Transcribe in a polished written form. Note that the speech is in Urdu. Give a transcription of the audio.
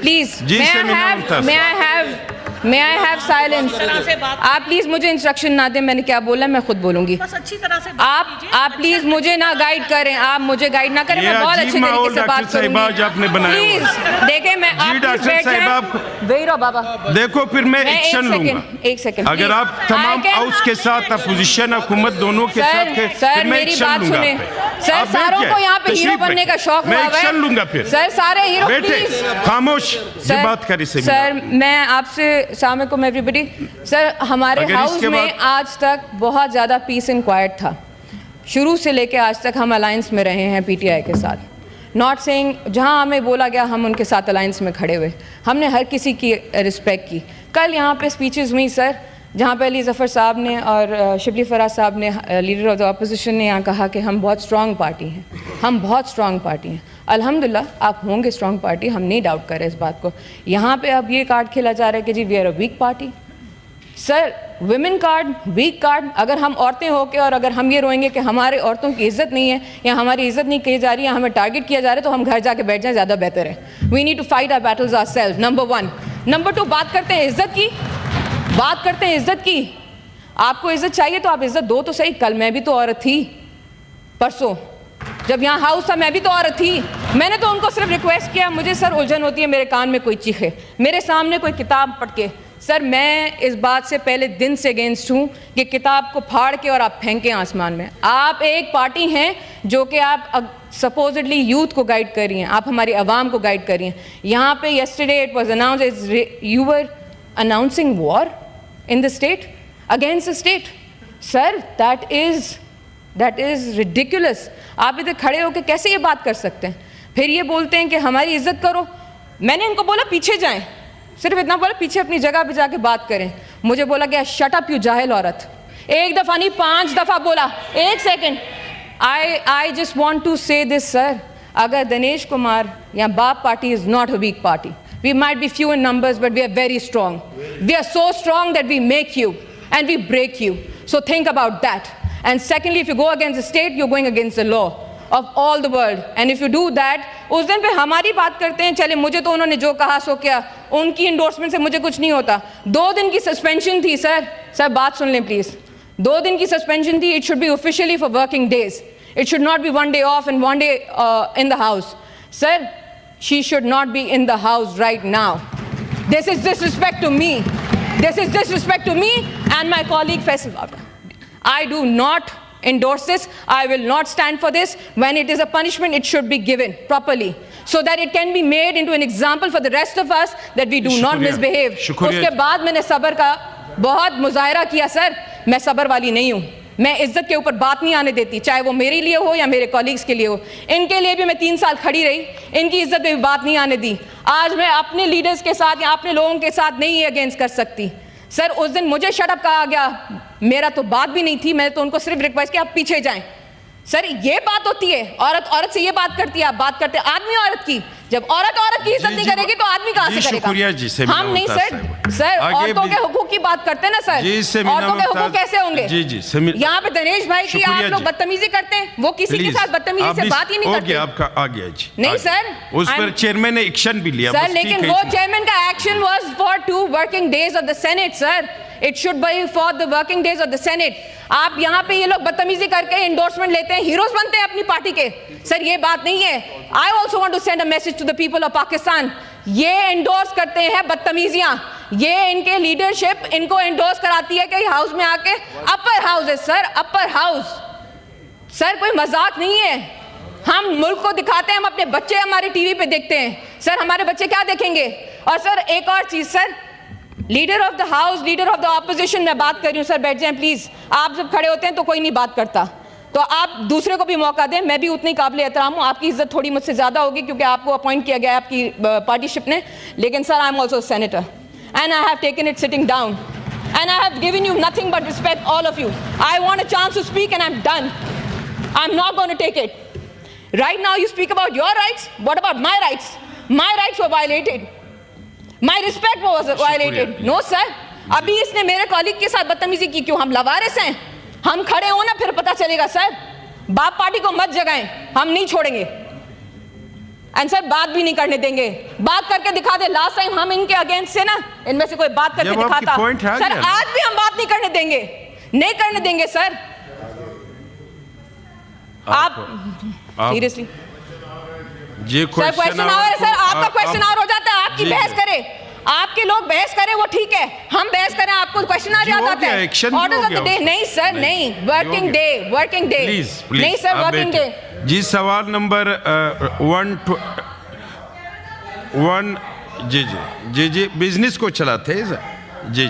please, may I have silence? آپ پلیز مجھے انسٹرکشن نہ دیں میں نے کیا بولا, میں خود بولوں گی. آپ پلیز مجھے نہ گائیڈ کریں, آپ مجھے گائیڈ نہ کریں, میں بہت اچھے طریقے سے بات کروں گی. پلیز دیکھیں, میں آپ پلیز بیٹھ جائیں. وہی رہو بابا, دیکھو پھر میں ایکشن لوں گا. ایک سیکنڈ, اگر آپ تمام ہاؤس کے ساتھ, اپوزیشن حکومت دونوں کے ساتھ, سر میری بات سنیں. سر ساروں کو یہاں پہ ہیرو بننے کا شوق ہوا ہے. میں ایکشن لوں گا پھر. سر سارے ہیرو پلیز خاموش بات کری. سر میں آپ سے السلام علیکم ایوری بڈی. سر ہمارے ہاؤس میں آج تک بہت زیادہ پیس اینڈ کوائٹ تھا. شروع سے لے کے آج تک ہم الائنس میں رہے ہیں پی ٹی آئی کے ساتھ. ناٹ سینگ جہاں ہمیں بولا گیا ہم ان کے ساتھ الائنس میں کھڑے ہوئے, ہم نے ہر کسی کی رسپیکٹ کی. کل یہاں پہ اسپیچز ہوئی سر, جہاں پہ علی ظفر صاحب نے اور شبلی فراز صاحب نے, لیڈر آف دا اپوزیشن نے یہاں کہا کہ ہم بہت اسٹرانگ پارٹی ہیں, ہم بہت اسٹرانگ پارٹی ہیں. الحمدللہ آپ ہوں گے اسٹرانگ پارٹی, ہم نہیں ڈاؤٹ کر رہے اس بات کو. یہاں پہ اب یہ کارڈ کھیلا جا رہا ہے کہ جی we are a weak party. Sir women card, weak card, اگر ہم عورتیں ہو کے اور اگر ہم یہ روئیں گے کہ ہمارے عورتوں کی عزت نہیں ہے یا ہماری عزت نہیں کی جا رہی ہے, ہمیں ٹارگٹ کیا جا رہا ہے, تو ہم گھر جا کے بیٹھ جائیں, زیادہ بہتر ہے. We need to fight our battles our self, number 1. Number 2, بات کرتے ہیں عزت کی, بات کرتے ہیں عزت کی. آپ کو عزت چاہیے تو آپ عزت دو تو صحیح. کل میں بھی تو عورت تھی, پرسوں جب یہاں ہاؤس تھا میں بھی تو عورت تھی. میں نے تو ان کو صرف ریکویسٹ کیا, مجھے سر الجھن ہوتی ہے میرے کان میں کوئی چیخے, میرے سامنے کوئی کتاب پڑھ کے. سر میں اس بات سے پہلے دن سے اگینسٹ ہوں کہ کتاب کو پھاڑ کے اور آپ پھینکیں آسمان میں. آپ ایک پارٹی ہیں جو کہ آپ سپوزڈلی یوتھ کو گائیڈ کر رہی ہیں, آپ ہماری عوام کو گائیڈ کر رہی ہیں. یہاں پہ yesterday it was announced you were announcing war in the state against the state. Sir that is ridiculous. آپ ادھر کھڑے ہو کے کیسے یہ بات کر سکتے ہیں؟ پھر یہ بولتے ہیں کہ ہماری عزت کرو. میں نے ان کو بولا پیچھے جائیں, صرف اتنا بولا پیچھے اپنی جگہ پہ جا کے بات کریں. مجھے بولا گیا شٹ اپ یو جاہل عورت. ایک دفعہ نہیں 5 دفعہ بولا. ایک second, I just want to say this sir, اگر دنیش کمار یا باپ party is not a weak party. We might be few in numbers but we are very strong. We are so strong that we make you and we break you. So think about that. And secondly, if you go against the state, you're going against the law of all the world. And if you do that, اس دن پہ ہماری بات کرتے ہیں, چلے مجھے تو انہوں نے جو کہا سو کیا, ان کی انڈورسمنٹ سے مجھے کچھ نہیں ہوتا. 2 دن کی سسپینشن تھی سر بات سن لیں پلیز. 2 دن کی سسپینشن تھی. It should be officially for working days. It should not be 1 day off and 1 day in the house. Sir, she should not be in the house right now. This is disrespect to me. This is disrespect to me and my colleague Faisal Babda. I do not endorse this. I will not stand for this. When it is a punishment, it should be given properly so that it can be made into an example for the rest of us that we do not misbehave. اس کے بعد میں نے صبر کا بہت مظاہرہ کیا. سر میں صبر والی نہیں ہوں, میں عزت کے اوپر بات نہیں آنے دیتی, چاہے وہ میرے لیے ہو یا میرے کولیگز کے لیے ہو. ان کے لیے بھی میں 3 سال کھڑی رہی, ان کی عزت پہ بھی بات نہیں آنے دی. آج میں اپنے لیڈرز کے ساتھ یا اپنے لوگوں کے ساتھ نہیں اگینسٹ کر سکتی. سر اس دن مجھے شٹ اپ کہا گیا, میرا تو بات بھی نہیں تھی, میں تو ان کو صرف ریکویسٹ کیا آپ پیچھے جائیں. سر یہ بات ہوتی ہے, عورت سے یہ بات کرتی ہے, آپ بات کرتے آدمی عورت کی. جب عورت کی عزت نہیں کرے گی تو آدمی کہاں سے کرے گا؟ ہم نہیں سر عورتوں کے حقوق کی بات کرتے ہیں نا سر, عورتوں کے حقوق کیسے ہوں گے؟ یہاں پہ دنیش بھائی کی آپ لوگ بدتمیزی کرتے ہیں, وہ کسی کے ساتھ بدتمیزی سے بات ہی نہیں کرتے. آپ کا آ گیا جی. نہیں سر, اس پر چیئرمین نے ایکشن بھی لیا سر, لیکن وہ چیئرمین کا action was for 2 working days of the Senate sir. It should be for the working days of the Senate. آپ یہاں پہ یہ لوگ بدتمیزی کر کے انڈورسمنٹ لیتے ہیں, ہیروز بنتے ہیں اپنی پارٹی کے. سر یہ بات نہیں ہے. I also want to send a message to the people of Pakistan. یہ انڈورس کرتے ہیں بدتمیزیاں, یہ ان کے لیڈرشپ ان کو انڈورس کراتی ہے کہ ہاؤس میں آ کے اپر ہاؤس ہے سر, اپر ہاؤس. سر کوئی مذاق نہیں ہے. ہم ملک کو دکھاتے ہیں, ہم اپنے بچے ہمارے ٹی وی پہ دیکھتے ہیں. سر ہمارے بچے کیا دیکھیں گے؟ اور سر ایک اور چیز, sir leader of the house, leader of the opposition, میں بات کر رہی ہوں. سر بیٹھ جائیں پلیز. آپ جب کھڑے ہوتے ہیں تو کوئی نہیں بات کرتا, تو آپ دوسرے کو بھی موقع دیں. میں بھی اتنی قابل احترام ہوں, آپ کی عزت تھوڑی مجھ سے زیادہ ہوگی کیونکہ آپ کو اپوائنٹ کیا گیا ہے آپ کی پارٹیشپ نے. لیکن sir I am also senator and I have taken it sitting down and I have given you nothing but respect, all of you. I want a chance to speak and I'm done. I'm not going to take it. Right now you speak about your rights. What about my rights? My rights were violated. My respect was violated. No sir. ابھی اس نے میرے کالیگ کے ساتھ بدتمیزی کی. کیوں؟ ہم لوارث ہیں. ہم کھڑے ہوں نا پھر پتہ چلے گا سر. باپ پارٹی کو مت جگائیں, ہم نہیں چھوڑیں گے. اینڈ سر بات بھی نہیں کرنے دیں گے. بات کر کے دکھا دے. لاسٹ ٹائم ہم ان کے اگینسٹ سے نا ان میں سے کوئی بات کر کے دکھاتا. سر آج بھی ہم بات نہیں کرنے دیں گے, نہیں کرنے دیں گے سر. آپ سیریسلی سر کوشچن آور ہے سر, آپ کا کوشچن آور ہو جاتا ہے, آپ کی بحث کرے, آپ کے لوگ بحث کریں وہ ٹھیک ہے, ہم بحث کریں آپ کو کوشچن آ جاتا ہے. آرڈرز آف دی ڈے نہیں سر, نہیں ورکنگ ڈے, ورکنگ ڈے نہیں سر, ورکنگ ڈے. جی سوال نمبر 1 جی بزنس کو چلاتے ہیں جی.